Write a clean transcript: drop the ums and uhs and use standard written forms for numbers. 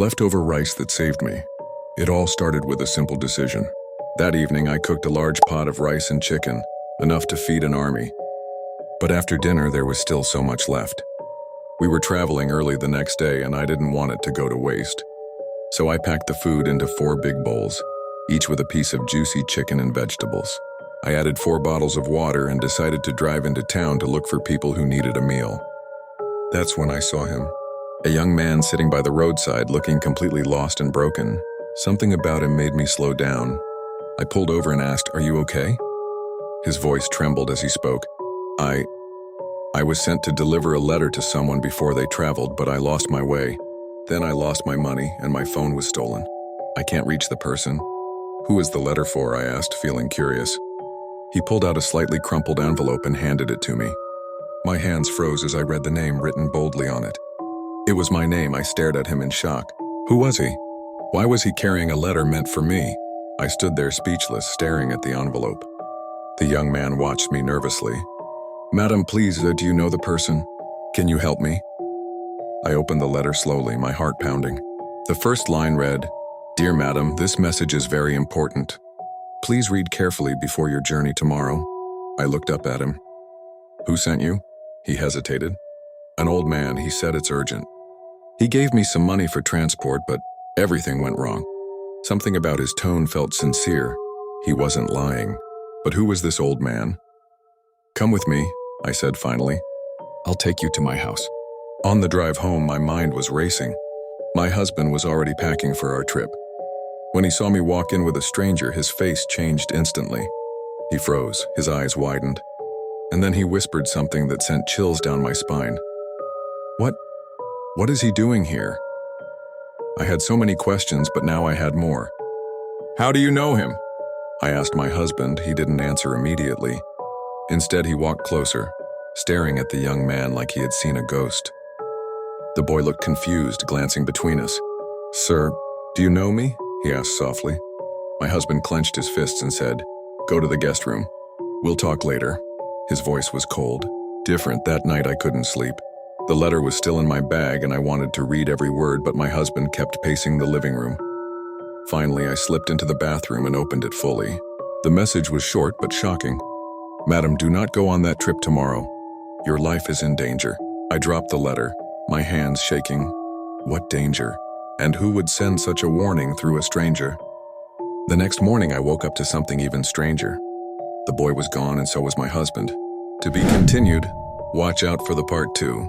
leftover rice that saved me. It all started with a simple decision. That evening, I cooked a large pot of rice and chicken, enough to feed an army. But after dinner, there was still so much left. We were traveling early the next day, and I didn't want it to go to waste. So I packed the food into 4 big bowls, each with a piece of juicy chicken and vegetables. I added 4 bottles of water and decided to drive into town to look for people who needed a meal. That's when I saw him. A young man sitting by the roadside, looking completely lost and broken. Something about him made me slow down. I pulled over and asked, "Are you okay?" His voice trembled as he spoke. I was sent to deliver a letter to someone before they traveled, but I lost my way. Then I lost my money, and my phone was stolen. I can't reach the person. "Who is the letter for?" I asked, feeling curious. He pulled out a slightly crumpled envelope and handed it to me. My hands froze as I read the name written boldly on it. It was my name. I stared at him in shock. Who was he? Why was he carrying a letter meant for me? I stood there speechless, staring at the envelope. The young man watched me nervously. "Madam, please, do you know the person? Can you help me?" I opened the letter slowly, my heart pounding. The first line read, "Dear Madam, this message is very important. Please read carefully before your journey tomorrow." I looked up at him. "Who sent you?" He hesitated. "An old man. He said it's urgent. He gave me some money for transport, but everything went wrong." Something about his tone felt sincere. He wasn't lying. But who was this old man? "Come with me," I said finally. "I'll take you to my house." On the drive home, my mind was racing. My husband was already packing for our trip. When he saw me walk in with a stranger, his face changed instantly. He froze, his eyes widened, and then he whispered something that sent chills down my spine. What is he doing here?" I had so many questions, but now I had more. "How do you know him?" I asked my husband. He didn't answer immediately. Instead, he walked closer, staring at the young man like he had seen a ghost. The boy looked confused, glancing between us. "Sir, do you know me?" he asked softly. My husband clenched his fists and said, "Go to the guest room. We'll talk later." His voice was cold, different. That night I couldn't sleep. The letter was still in my bag and I wanted to read every word, but my husband kept pacing the living room. Finally, I slipped into the bathroom and opened it fully. The message was short but shocking. "Madam, do not go on that trip tomorrow. Your life is in danger." I dropped the letter, my hands shaking. What danger? And who would send such a warning through a stranger? The next morning, I woke up to something even stranger. The boy was gone and so was my husband. To be continued. Watch out for the part 2.